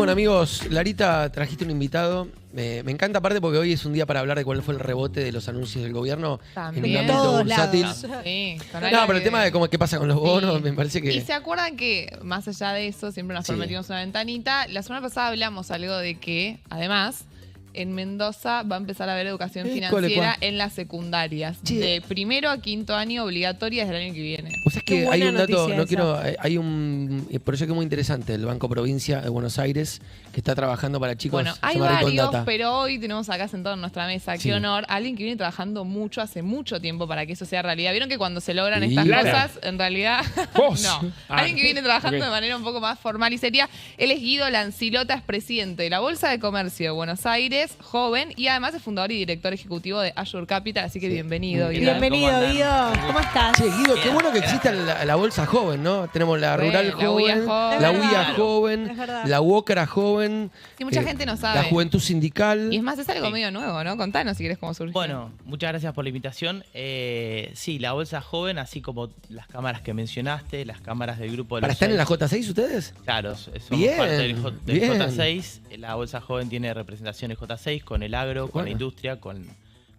Bueno, amigos, Larita, trajiste un invitado. Me encanta aparte porque hoy es un día para hablar de cuál fue el rebote de los anuncios del gobierno También. en un ámbito Todos bursátil. lados. Sí, con No, algo pero el que- tema de qué pasa con los bonos, Sí. me parece que... Y se acuerdan que, más allá de eso, siempre nos Sí. permitimos una ventanita. La semana pasada hablamos algo de que, además, en Mendoza va a empezar a haber educación ¿Cuál? financiera en las secundarias. Sí. De primero a quinto año obligatoria desde el año que viene. O sea, es Qué que hay buena un dato, noticia no esa. quiero, hay un proyecto muy interesante del Banco Provincia de Buenos Aires que está trabajando para chicos. Bueno, se hay llama Recon varios, Data. pero hoy tenemos acá sentado en nuestra mesa, Sí. qué honor, alguien que viene trabajando mucho, hace mucho tiempo para que eso sea realidad. ¿Vieron que cuando se logran Sí. estas Lara. cosas, en realidad, Vos. no? Ah, Alguien que viene trabajando ok. de manera un poco más formal y seria. Él es Guido Lancilota, es presidente de la Bolsa de Comercio de Buenos Aires, joven, y además es fundador y director ejecutivo de Azure Capital, así que Sí. bienvenido, Guido. Bienvenido, ¿Cómo andan? Guido. ¿Cómo estás? Che, Guido, qué bueno que exista la bolsa joven, ¿no? Tenemos la Bueno, rural la joven, UIA joven. la Es UIA verdad. joven, Es verdad. la UOCRA joven. Sí, mucha gente no sabe. La juventud sindical. Y es más, es algo Sí. medio nuevo, ¿no? Contanos si querés cómo surgió. Bueno, muchas gracias por la invitación. Sí, la Bolsa Joven, así como las cámaras que mencionaste, las cámaras del grupo de ¿Para los estar en la seis. J6 ustedes? Claro, somos Bien, parte del bien. J6. La Bolsa Joven tiene representación en J6 con el agro, Qué con la bueno. industria, con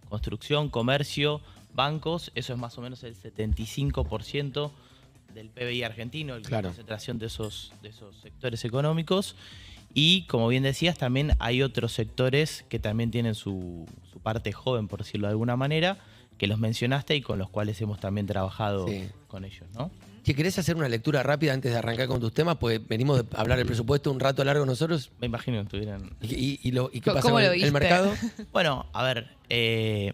construcción, comercio, bancos. Eso es más o menos el 75% del PBI argentino, la Claro. concentración de esos sectores económicos. Y como bien decías, también hay otros sectores que también tienen su parte joven, por decirlo de alguna manera, que los mencionaste y con los cuales hemos también trabajado Sí. con ellos, ¿no? Si querés hacer una lectura rápida antes de arrancar con tus temas, pues venimos de hablar del presupuesto un rato largo nosotros. Me imagino que estuvieran... ¿Y qué ¿Cómo pasa con lo el viste? mercado? Bueno, a ver,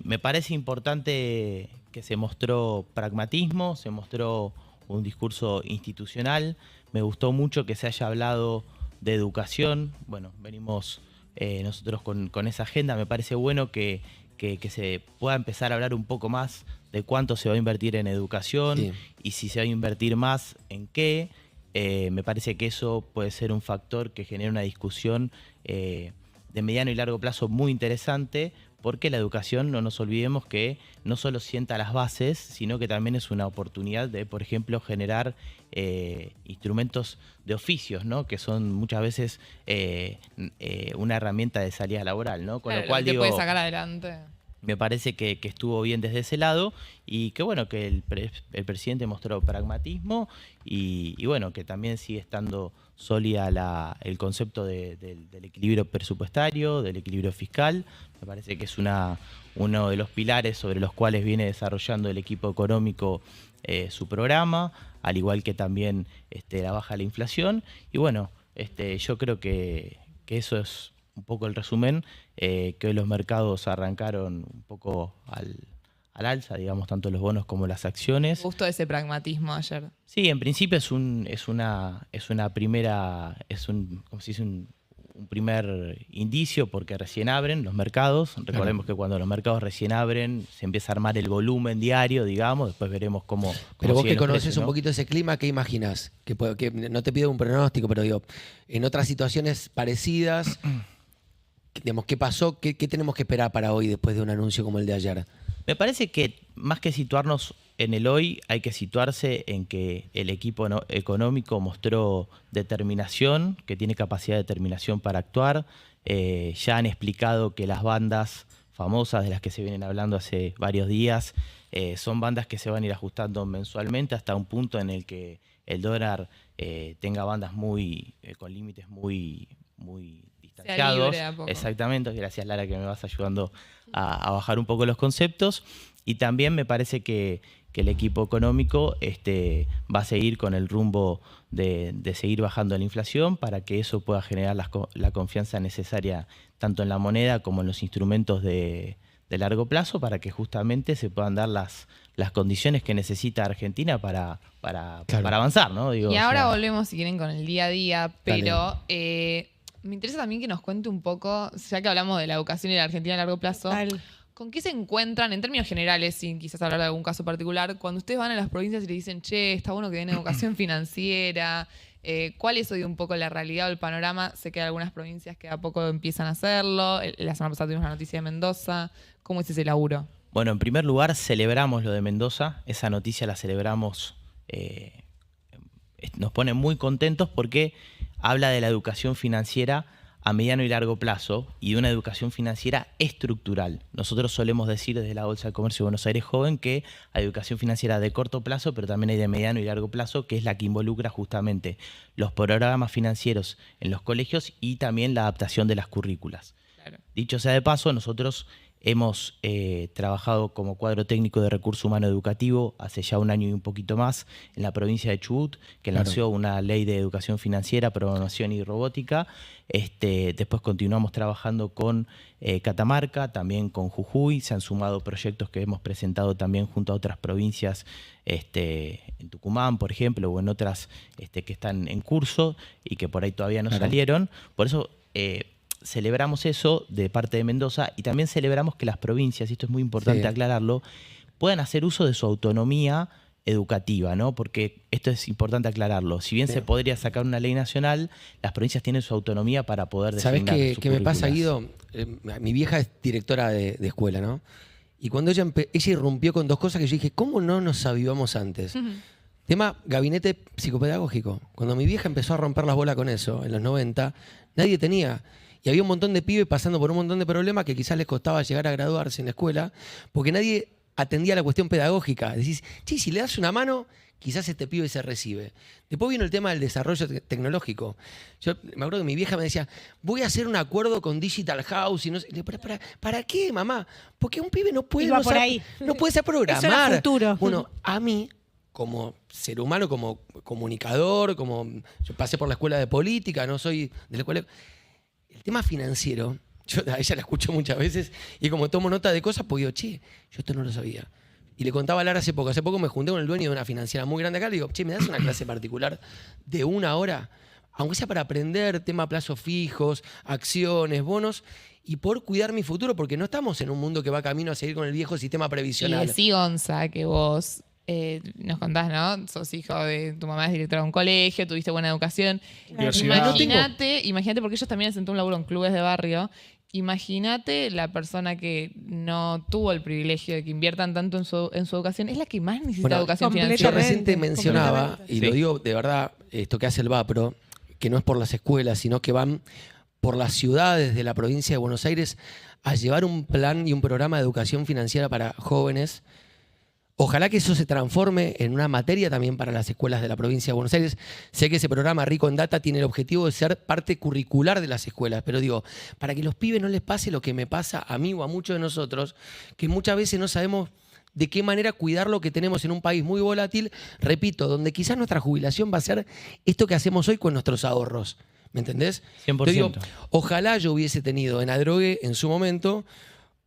me parece importante que se mostró pragmatismo, se mostró un discurso institucional. Me gustó mucho que se haya hablado de educación. Bueno, venimos nosotros con esa agenda. Me parece bueno que se pueda empezar a hablar un poco más de cuánto se va a invertir en educación Sí. y si se va a invertir más, en qué. Me parece que eso puede ser un factor que genere una discusión de mediano y largo plazo muy interesante, porque la educación, no nos olvidemos que no solo sienta las bases, sino que también es una oportunidad de, por ejemplo, generar instrumentos de oficios, ¿no? Que son muchas veces una herramienta de salida laboral, ¿no? Con Claro, lo cual que te digo, puede sacar adelante. me parece que estuvo bien desde ese lado y que bueno, que el presidente mostró pragmatismo y bueno, que también sigue estando sólida el concepto del equilibrio presupuestario, del equilibrio fiscal. Me parece que es uno de los pilares sobre los cuales viene desarrollando el equipo económico su programa, al igual que también la baja de la inflación. Y bueno, yo creo que eso es un poco el resumen, que hoy los mercados arrancaron un poco al alza, digamos, tanto los bonos como las acciones. Me gustó ese pragmatismo ayer. Sí, en principio es un primer indicio porque recién abren los mercados. Recordemos que cuando los mercados recién abren se empieza a armar el volumen diario, digamos, después veremos cómo Pero vos siguen que los conoces precios, un ¿no? poquito ese clima, ¿qué imaginás? Que no te pido un pronóstico, pero digo, en otras situaciones parecidas, digamos, ¿qué pasó? ¿Qué tenemos que esperar para hoy después de un anuncio como el de ayer? Me parece que más que situarnos en el hoy, hay que situarse en que el equipo económico mostró determinación, que tiene capacidad de determinación para actuar. Ya han explicado que las bandas famosas de las que se vienen hablando hace varios días son bandas que se van a ir ajustando mensualmente hasta un punto en el que el dólar tenga bandas con límites muy distanciados. libre de a poco. Exactamente, gracias Lara que me vas ayudando a bajar un poco los conceptos. Y también me parece que el equipo económico va a seguir con el rumbo de seguir bajando la inflación para que eso pueda generar la confianza necesaria tanto en la moneda como en los instrumentos de largo plazo para que justamente se puedan dar las condiciones que necesita Argentina para avanzar, ¿no? Digo, Y o ahora sea, volvemos, si quieren, con el día a día, pero me interesa también que nos cuente un poco, ya que hablamos de la educación y de la Argentina a largo plazo, Tal. ¿con qué se encuentran, en términos generales, sin quizás hablar de algún caso particular, cuando ustedes van a las provincias y le dicen, che, está bueno que den educación financiera? ¿Cuál es hoy un poco la realidad o el panorama? Sé que hay algunas provincias que a poco empiezan a hacerlo. La semana pasada tuvimos una noticia de Mendoza. ¿Cómo es ese laburo? Bueno, en primer lugar, celebramos lo de Mendoza. Esa noticia la celebramos, nos pone muy contentos porque habla de la educación financiera a mediano y largo plazo y de una educación financiera estructural. Nosotros solemos decir desde la Bolsa de Comercio de Buenos Aires Joven que hay educación financiera de corto plazo, pero también hay de mediano y largo plazo, que es la que involucra justamente los programas financieros en los colegios y también la adaptación de las currículas. Claro. Dicho sea de paso, nosotros hemos trabajado como cuadro técnico de recurso humano educativo hace ya 1 año y un poquito más en la provincia de Chubut, que lanzó una ley de educación financiera, programación y robótica. Después continuamos trabajando con Catamarca, también con Jujuy. Se han sumado proyectos que hemos presentado también junto a otras provincias, en Tucumán, por ejemplo, o en otras que están en curso y que por ahí todavía no salieron. Por eso celebramos eso de parte de Mendoza y también celebramos que las provincias, y esto es muy importante aclararlo, puedan hacer uso de su autonomía educativa, ¿no? Porque esto es importante aclararlo. Si bien se podría sacar una ley nacional, las provincias tienen su autonomía para poder designar. ¿Sabés qué me pasa, Guido? Mi vieja es directora de escuela, ¿no? Y cuando ella irrumpió con 2 cosas que yo dije, ¿cómo no nos avivamos antes? Tema gabinete psicopedagógico. Cuando mi vieja empezó a romper las bolas con eso, en los 90, nadie tenía. Y había un montón de pibes pasando por un montón de problemas que quizás les costaba llegar a graduarse en la escuela, porque nadie atendía la cuestión pedagógica. Decís, che, si le das una mano, quizás este pibe se recibe. Después vino el tema del desarrollo tecnológico. Yo me acuerdo que mi vieja me decía, voy a hacer un acuerdo con Digital House. Y no sé. ¿Para qué, mamá? Porque un pibe no puede, no puede saber programar. Eso era futuro. Bueno, a mí, como ser humano, como comunicador, yo pasé por la escuela de política, no soy de la escuela. El tema financiero, yo a ella la escucho muchas veces y como tomo nota de cosas, pues digo, che, yo esto no lo sabía. Y le contaba a Lara hace poco. Hace poco me junté con el dueño de una financiera muy grande acá. Le digo, che, ¿me das una clase particular de 1 hora? Aunque sea para aprender tema plazos fijos, acciones, bonos, y poder cuidar mi futuro, porque no estamos en un mundo que va camino a seguir con el viejo sistema previsional. Y decí, Gonza, que vos nos contás, ¿no? Sos hijo de tu mamá, es directora de un colegio, tuviste buena educación. Imagínate, porque ellos también hacen un laburo en clubes de barrio. Imagínate la persona que no tuvo el privilegio de que inviertan tanto en su educación, es la que más necesita educación financiera. Yo recién te mencionaba, y lo digo de verdad, esto que hace el VAPRO, que no es por las escuelas, sino que van por las ciudades de la provincia de Buenos Aires a llevar un plan y un programa de educación financiera para jóvenes. Ojalá que eso se transforme en una materia también para las escuelas de la provincia de Buenos Aires. Sé que ese programa Rico en Data tiene el objetivo de ser parte curricular de las escuelas, pero digo, para que los pibes no les pase lo que me pasa a mí o a muchos de nosotros, que muchas veces no sabemos de qué manera cuidar lo que tenemos en un país muy volátil, repito, donde quizás nuestra jubilación va a ser esto que hacemos hoy con nuestros ahorros. ¿Me entendés? 100%. Te digo, ojalá yo hubiese tenido en Adrogué en su momento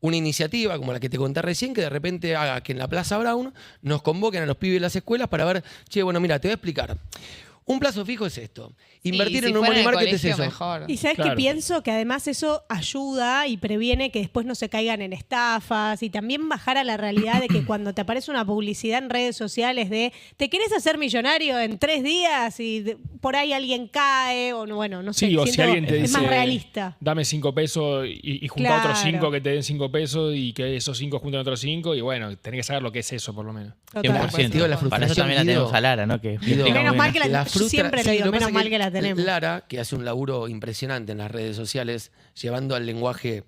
una iniciativa como la que te conté recién, que de repente haga que en la Plaza Brown nos convoquen a los pibes de las escuelas para ver, che, bueno, mira, te voy a explicar. Un plazo fijo es esto. Invertir en un money market es eso. Mejor. Y sabes que pienso que además eso ayuda y previene que después no se caigan en estafas y también bajar a la realidad de que cuando te aparece una publicidad en redes sociales de te querés hacer millonario en 3 días y por ahí alguien cae o bueno, no sé. Sí, o si alguien te es dice, más realista. Dame 5 pesos y junta otros 5 que te den 5 pesos y que esos 5 junten otros 5 y bueno, tenés que saber lo que es eso por lo menos. 100%. Para eso también la tenemos a Lara, ¿no? Que menos mal que siempre lo digo, menos mal que la tenemos. Lara, que hace un laburo impresionante en las redes sociales, llevando al lenguaje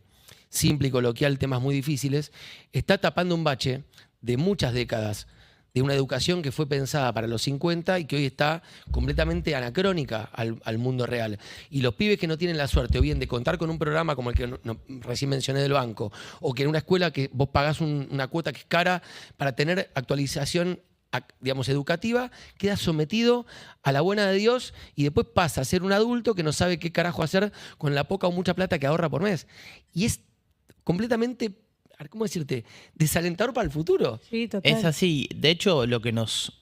simple y coloquial temas muy difíciles, está tapando un bache de muchas décadas de una educación que fue pensada para los 50 y que hoy está completamente anacrónica al mundo real. Y los pibes que no tienen la suerte o bien de contar con un programa como el que recién mencioné del banco, o que en una escuela que vos pagás una cuota que es cara para tener actualización, digamos, educativa, queda sometido a la buena de Dios y después pasa a ser un adulto que no sabe qué carajo hacer con la poca o mucha plata que ahorra por mes. Y es completamente, ¿cómo decirte?, desalentador para el futuro. Sí, total. Es así. De hecho, lo que nos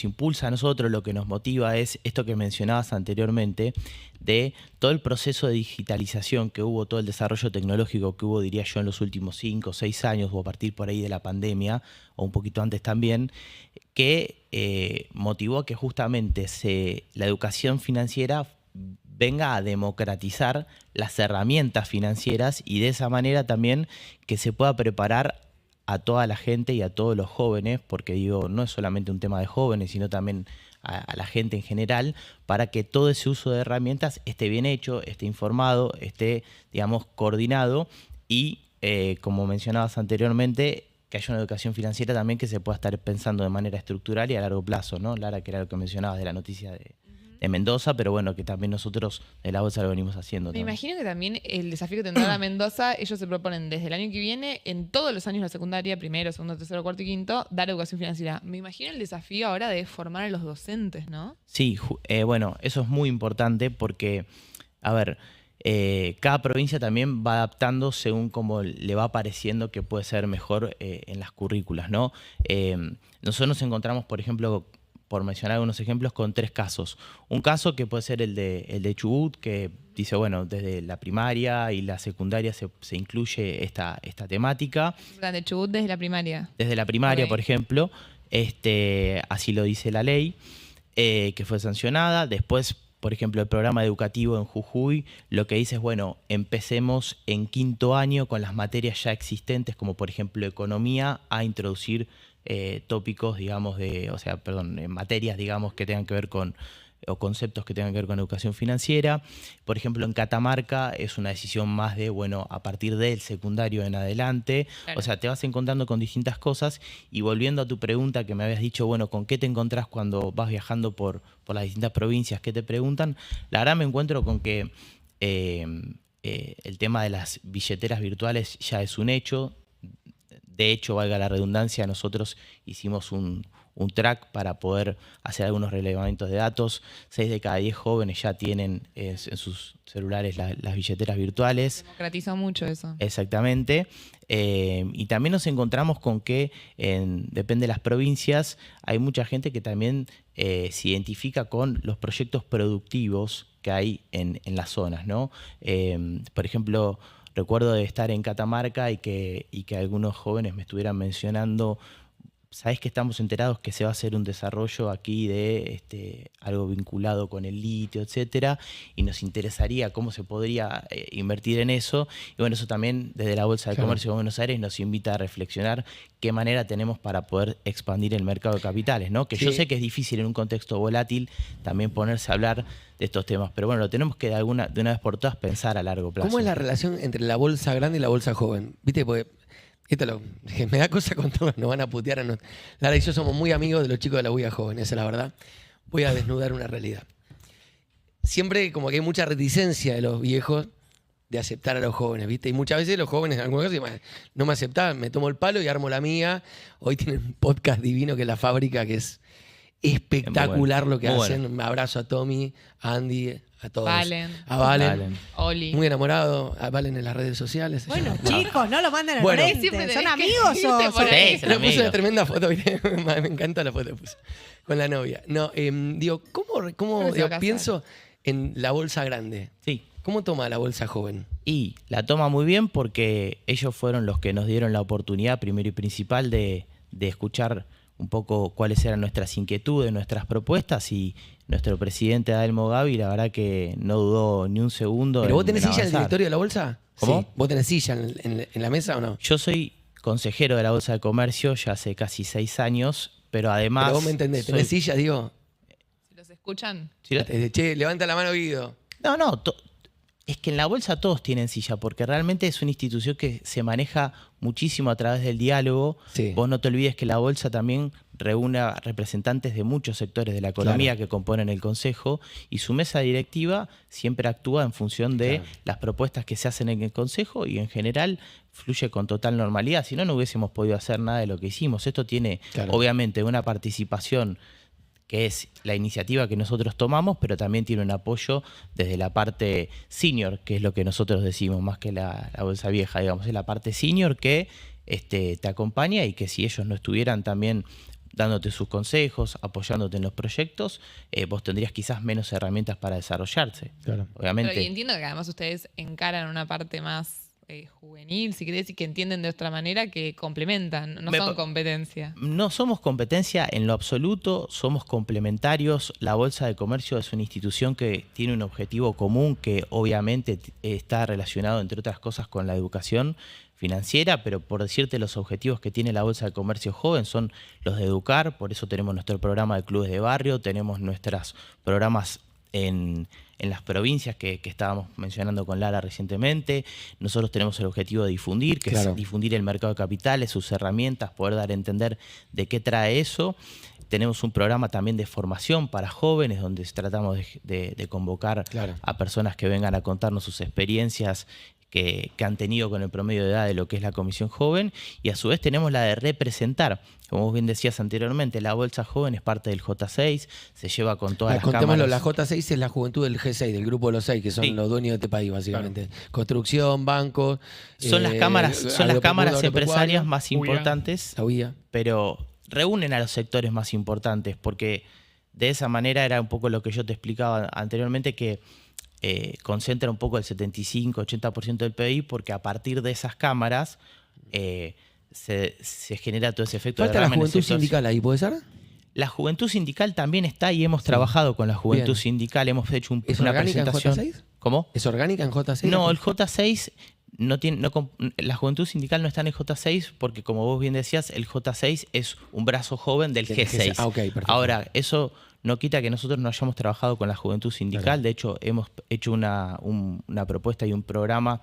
impulsa a nosotros, lo que nos motiva es esto que mencionabas anteriormente, de todo el proceso de digitalización que hubo, todo el desarrollo tecnológico que hubo, diría yo, en los últimos 5 o 6 años, o a partir por ahí de la pandemia, o un poquito antes también, que motivó a que justamente la educación financiera venga a democratizar las herramientas financieras y de esa manera también que se pueda preparar a toda la gente y a todos los jóvenes, porque digo, no es solamente un tema de jóvenes, sino también a la gente en general, para que todo ese uso de herramientas esté bien hecho, esté informado, esté, digamos, coordinado y, como mencionabas anteriormente, que haya una educación financiera también que se pueda estar pensando de manera estructural y a largo plazo, ¿no? Lara, que era lo que mencionabas de la noticia de Mendoza, pero bueno, que también nosotros de la bolsa lo venimos haciendo. Me también. imagino que también el desafío que tendrá la Mendoza, ellos se proponen desde el año que viene, en todos los años de la secundaria, primero, segundo, tercero, cuarto y quinto, dar educación financiera. Me imagino el desafío ahora de formar a los docentes, ¿no? Sí, bueno, eso es muy importante porque, a ver, cada provincia también va adaptando según cómo le va pareciendo que puede ser mejor en las currículas, ¿no? Nosotros nos encontramos, por ejemplo, por mencionar algunos ejemplos, con 3 casos. Un caso que puede ser el de Chubut, que dice, bueno, desde la primaria y la secundaria se incluye esta temática. De Chubut desde la primaria. Desde la primaria, Ok. por ejemplo, así lo dice la ley, que fue sancionada. Después, por ejemplo, el programa educativo en Jujuy, lo que dice es, bueno, empecemos en 5º año con las materias ya existentes, como por ejemplo economía, a introducir tópicos, digamos, materias, digamos, que tengan que ver con, o conceptos que tengan que ver con educación financiera. Por ejemplo, en Catamarca es una decisión más de, bueno, a partir del secundario en adelante. Claro. O sea, te vas encontrando con distintas cosas. Y volviendo a tu pregunta que me habías dicho, bueno, ¿con qué te encontrás cuando vas viajando por las distintas provincias? ¿Qué te preguntan? La verdad me encuentro con que el tema de las billeteras virtuales ya es un hecho. De hecho, valga la redundancia, nosotros hicimos un track para poder hacer algunos relevamientos de datos. 6 de cada 10 jóvenes ya tienen en sus celulares las billeteras virtuales. Democratizó mucho eso. Exactamente. Y también nos encontramos con que, depende de las provincias, hay mucha gente que también se identifica con los proyectos productivos que hay en las zonas, ¿no? Por ejemplo, recuerdo de estar en Catamarca y que algunos jóvenes me estuvieran mencionando, ¿sabés que estamos enterados que se va a hacer un desarrollo aquí de algo vinculado con el litio, etcétera? Y nos interesaría cómo se podría invertir en eso. Y bueno, eso también desde la Bolsa de Comercio de Buenos Aires nos invita a reflexionar qué manera tenemos para poder expandir el mercado de capitales, ¿no? Que yo sé que es difícil en un contexto volátil también ponerse a hablar de estos temas, pero bueno, lo tenemos que de una vez por todas pensar a largo plazo. ¿Cómo es la relación entre la bolsa grande y la bolsa joven? ¿Viste? Porque me da cosa contarlo, nos van a putear a nosotros. Lara y yo somos muy amigos de los chicos de la UIA joven, esa es la verdad. Voy a desnudar una realidad. Siempre como que hay mucha reticencia de los viejos de aceptar a los jóvenes, ¿viste? Y muchas veces los jóvenes en algunos casos no me aceptaban, me tomo el palo y armo la mía. Hoy tienen un podcast divino que es La Fábrica, que es espectacular lo que Muy hacen. bueno. Me abrazo a Tommy, a Andy, a todos. Valen. A Valen. Valen. Oli. Muy enamorado. A Valen en las redes sociales. Bueno, No. chicos, no lo manden al Bueno. frente. Siempre ¿Son tenés que amigos irte o por son- ahí. Sí, son Le puse amigos. una tremenda foto, ¿viste? Me encanta la foto que puse con la novia. No, digo, ¿cómo Creo que se va digo, a casar. pienso en la bolsa grande? Sí. ¿Cómo toma la bolsa joven? Y la toma muy bien porque ellos fueron los que nos dieron la oportunidad, primero y principal, de escuchar un poco cuáles eran nuestras inquietudes, nuestras propuestas, y nuestro presidente Adelmo Gavi, la verdad que no dudó ni un segundo. ¿Pero vos tenés en silla en el avanzar. directorio de la bolsa? ¿Cómo? Sí. ¿Vos tenés silla en la mesa o no? Yo soy consejero de la Bolsa de Comercio ya hace casi 6 años, pero además... Pero vos me entendés, ¿tenés soy- silla, digo? Si los escuchan, Sí, Che, levanta la mano, Guido. No, es que en la bolsa todos tienen silla, porque realmente es una institución que se maneja muchísimo a través del diálogo. Sí. Vos no te olvides que la bolsa también reúne a representantes de muchos sectores de la economía que componen el consejo, y su mesa directiva siempre actúa en función de las propuestas que se hacen en el consejo, y en general fluye con total normalidad. Si no, no hubiésemos podido hacer nada de lo que hicimos. Esto tiene obviamente una participación que es la iniciativa que nosotros tomamos, pero también tiene un apoyo desde la parte senior, que es lo que nosotros decimos, más que la bolsa vieja, digamos, es la parte senior que te acompaña, y que si ellos no estuvieran también dándote sus consejos, apoyándote en los proyectos, vos tendrías quizás menos herramientas para desarrollarse. Claro. Obviamente. pero y entiendo que además ustedes encaran una parte más juvenil, si querés, y que entienden de otra manera, que complementan, no son competencia. No somos competencia en lo absoluto, somos complementarios. La Bolsa de Comercio es una institución que tiene un objetivo común que obviamente está relacionado, entre otras cosas, con la educación financiera, pero por decirte los objetivos que tiene la Bolsa de Comercio Joven son los de educar, por eso tenemos nuestro programa de clubes de barrio, tenemos nuestros programas en las provincias que estábamos mencionando con Lara recientemente. Nosotros tenemos el objetivo de difundir, que Claro. es difundir el mercado de capitales, sus herramientas, poder dar a entender de qué trae eso. Tenemos un programa también de formación para jóvenes, donde tratamos de convocar Claro. a personas que vengan a contarnos sus experiencias que han tenido con el promedio de edad de lo que es la Comisión Joven, y a su vez tenemos la de representar. Como vos bien decías anteriormente, la Bolsa Joven es parte del J6, se lleva con todas las Contémoslo, cámaras. la J6 es la juventud del G6, del grupo de los 6, que son Sí. los dueños de este país, básicamente. Construcción, bancos. Son las cámaras empresarias más UIA. importantes, La UIA. pero reúnen a los sectores más importantes, porque de esa manera era un poco lo que yo te explicaba anteriormente, que concentra un poco el 75-80% del PBI, porque a partir de esas cámaras se genera todo ese efecto Falta de la derrame en el juventud sector. sindical ahí, ¿puede ser? La juventud sindical también está y hemos trabajado con la juventud Bien. sindical, hemos hecho ¿Es una orgánica en presentación. J6? ¿Cómo? ¿Es orgánica en J6? No, el J6 la juventud sindical no está en el J6 porque, como vos bien decías, el J6 es un brazo joven del Del G6. Ah, ok, perfecto. Ahora, eso no quita que nosotros no hayamos trabajado con la juventud sindical. Claro. De hecho, hemos hecho una propuesta y un programa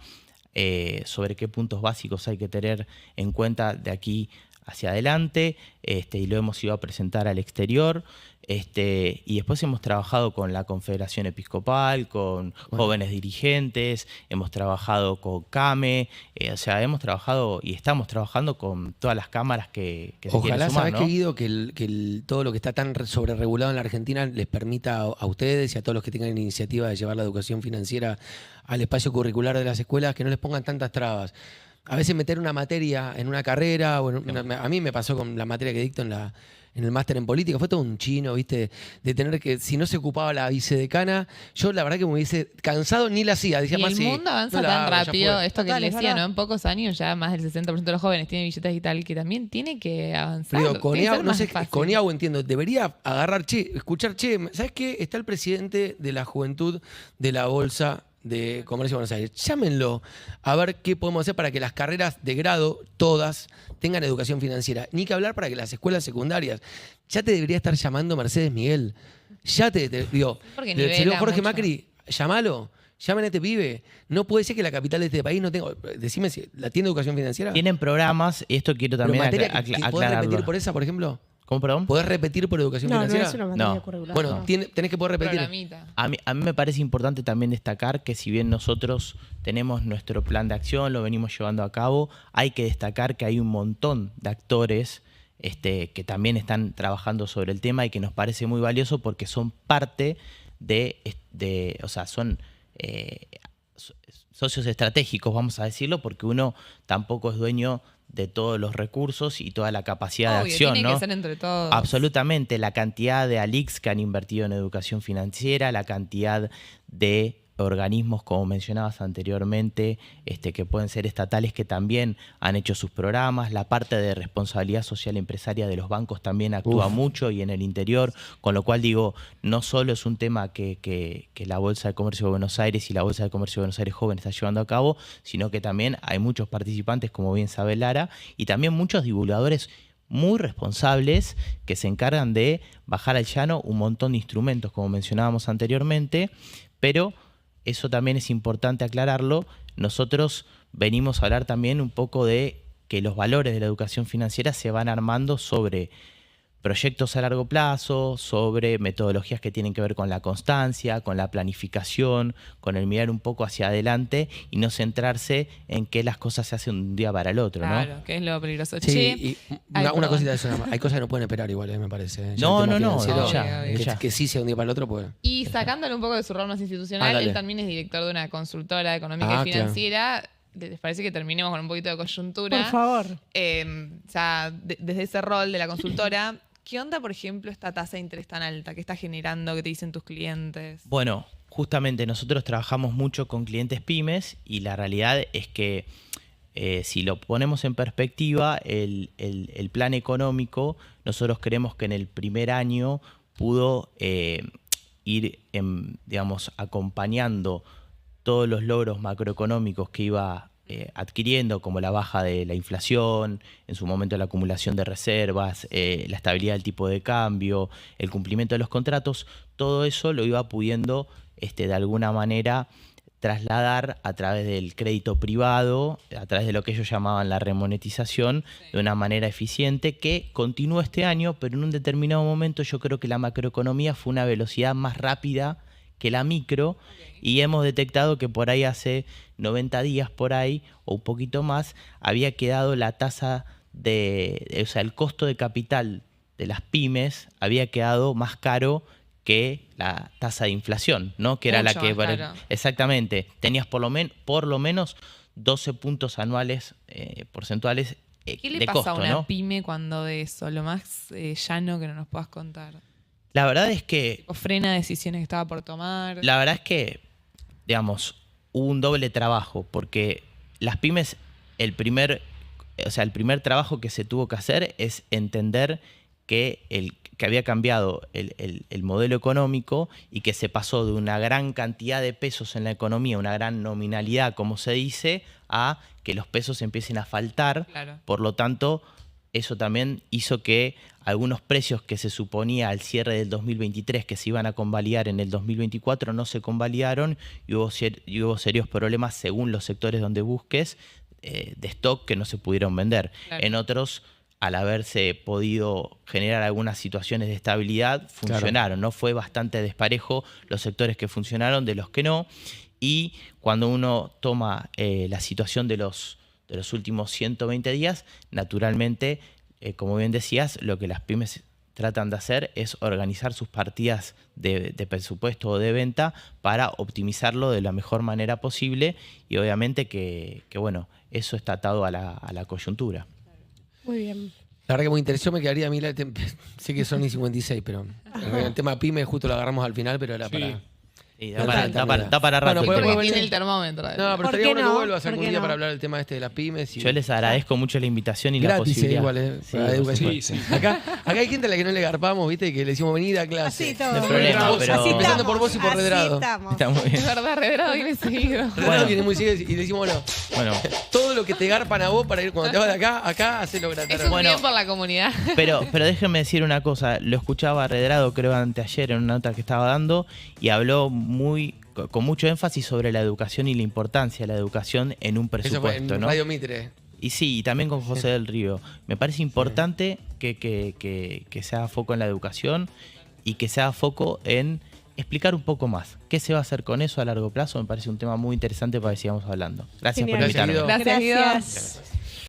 sobre qué puntos básicos hay que tener en cuenta de aquí hacia adelante, y lo hemos ido a presentar al exterior. Y después hemos trabajado con la Confederación Episcopal, con jóvenes dirigentes, hemos trabajado con CAME, o sea, hemos trabajado y estamos trabajando con todas las cámaras que se quieren Ojalá, sumar, ¿sabes ¿no? qué, Guido? Que todo lo que está tan sobreregulado en la Argentina les permita a ustedes y a todos los que tengan iniciativa de llevar la educación financiera al espacio curricular de las escuelas, que no les pongan tantas trabas. A veces meter una materia en una carrera, o a mí me pasó con la materia que dicto en el máster en política, fue todo un chino, ¿viste? De tener que, si no se ocupaba la vicedecana, yo la verdad que me hubiese cansado, ni la hacía. Decía Y más, el sí, mundo avanza no la tan hago, ya rápido, fue. esto que Total, le es decía, verdad. ¿no? En pocos años ya más del 60% de los jóvenes tienen billetes digital, que también tiene que avanzar. Pero tiene que ser no más sé, fácil. con Iago entiendo, debería agarrar, escuchar, ¿sabes qué? Está el presidente de la juventud de la Bolsa de Comercio de Buenos Aires. Llámenlo a ver qué podemos hacer para que las carreras de grado, todas, tengan educación financiera. Ni que hablar para que las escuelas secundarias. Ya te debería estar llamando Mercedes Miguel. Ya te digo, Porque el señor nivela Jorge mucho. Macri, llámalo. Llamen a este pibe. No puede ser que la capital de este país no tenga. Decime si la tiene educación financiera. Tienen programas, y esto quiero Pero también materia que ¿podés aclararlo. repetir por esa, por ejemplo? ¿Cómo, perdón? ¿Podés repetir por educación No, no financiera? es una materia No. curricular. Bueno, no. tenés que poder repetir. Programita. A mí me parece importante también destacar que si bien nosotros tenemos nuestro plan de acción, lo venimos llevando a cabo, hay que destacar que hay un montón de actores que también están trabajando sobre el tema y que nos parece muy valioso porque son parte o sea, son socios estratégicos, vamos a decirlo, porque uno tampoco es dueño de todos los recursos y toda la capacidad de Obvio, acción, tiene ¿no? que ser entre todos. Absolutamente, la cantidad de ALICs que han invertido en educación financiera, la cantidad de organismos, como mencionabas anteriormente, que pueden ser estatales, que también han hecho sus programas, la parte de responsabilidad social empresaria de los bancos también actúa mucho y en el interior, con lo cual digo, no solo es un tema que la Bolsa de Comercio de Buenos Aires y la Bolsa de Comercio de Buenos Aires Joven está llevando a cabo, sino que también hay muchos participantes, como bien sabe Lara, y también muchos divulgadores muy responsables que se encargan de bajar al llano un montón de instrumentos, como mencionábamos anteriormente, pero eso también es importante aclararlo. Nosotros venimos a hablar también un poco de que los valores de la educación financiera se van armando sobre proyectos a largo plazo, sobre metodologías que tienen que ver con la constancia, con la planificación, con el mirar un poco hacia adelante y no centrarse en que las cosas se hacen de un día para el otro, ¿no? Claro, que es lo peligroso. Sí, Che, y ay, una perdón. cosita de eso nada más. Hay cosas que no pueden esperar igual, me parece. Ya No, el tema no, no, financiero, ya, que, ya. que sí sea un día para el otro, pues. Y sacándole un poco de su rol más institucional, Dale. él también es director de una consultora económica Ah, y financiera. ¿Les parece que terminemos con un poquito de coyuntura? Por favor. O sea, desde ese rol de la consultora, ¿qué onda, por ejemplo, esta tasa de interés tan alta? ¿Qué está generando? ¿Qué te dicen tus clientes? Bueno, justamente nosotros trabajamos mucho con clientes pymes y la realidad es que si lo ponemos en perspectiva, el plan económico, nosotros creemos que en el primer año pudo ir, digamos, acompañando todos los logros macroeconómicos que iba adquiriendo, como la baja de la inflación, en su momento la acumulación de reservas, la estabilidad del tipo de cambio, el cumplimiento de los contratos, todo eso lo iba pudiendo de alguna manera trasladar a través del crédito privado, a través de lo que ellos llamaban la remonetización, de una manera eficiente, que continuó este año, pero en un determinado momento yo creo que la macroeconomía fue una velocidad más rápida que la micro, y hemos detectado que por ahí hace 90 días por ahí, o un poquito más, había quedado la tasa o sea, el costo de capital de las pymes había quedado más caro que la tasa de inflación, ¿no? Que era Mucho la que... más caro. Exactamente, tenías por lo menos 12 puntos anuales porcentuales ¿Qué le de pasa costo, a una ¿no? pyme cuando de eso? Lo más llano que no nos puedas contar. La verdad es que O frena decisiones que estaba por tomar. La verdad es que, digamos, hubo un doble trabajo, porque las pymes, el primer trabajo que se tuvo que hacer es entender que había cambiado el modelo económico y que se pasó de una gran cantidad de pesos en la economía, una gran nominalidad, como se dice, a que los pesos empiecen a faltar. Claro. Por lo tanto, eso también hizo que algunos precios que se suponía al cierre del 2023 que se iban a convalidar en el 2024 no se convalidaron y hubo serios problemas, según los sectores donde busques, de stock que no se pudieron vender. Claro. En otros, al haberse podido generar algunas situaciones de estabilidad, funcionaron. ¿No? Fue bastante desparejo los sectores que funcionaron de los que no. Y cuando uno toma la situación de los últimos 120 días, naturalmente, como bien decías, lo que las pymes tratan de hacer es organizar sus partidas de presupuesto o de venta para optimizarlo de la mejor manera posible, y obviamente que bueno, eso está atado a la coyuntura. Muy bien. La verdad que muy interesante, me quedaría a mí, sé que son y 56, pero el tema pyme justo lo agarramos al final, pero era Sí. para... Y No, da para rato Bueno, el podemos- tema. Porque tiene el termómetro. No, pero ¿Por estaría qué bueno no? que vuelvas ¿Por algún qué día no? para hablar del tema de las pymes. Y... Yo les agradezco mucho la invitación y la Gratis, posibilidad. igual, Sí, para por educación. Sí, sí. Acá hay gente a la que no le garpamos, ¿viste? Que le decimos venir a clase. Así todo. No hay problema, Vos, pero- Así empezando estamos, por vos y por así Redrado. estamos. Está muy bien. Es verdad, Redrado viene seguido. Redrado Bueno. viene muy seguido y le decimos, bueno, Bueno, todo lo que te garpan a vos para ir cuando te vas de acá, hacelo gratis. Es un Bueno. bien por la comunidad. pero déjenme decir una cosa. Lo escuchaba a Redrado, creo, anteayer en una nota que estaba dando, y habló con mucho énfasis sobre la educación y la importancia de la educación en un Eso fue presupuesto, en ¿no? Radio Mitre. Y sí, y también con José del Río. Me parece importante que se haga foco en la educación y que se haga foco en explicar un poco más. ¿Qué se va a hacer con eso a largo plazo? Me parece un tema muy interesante para que sigamos hablando. Gracias por Genial. invitarme. Gracias, Guido. Gracias.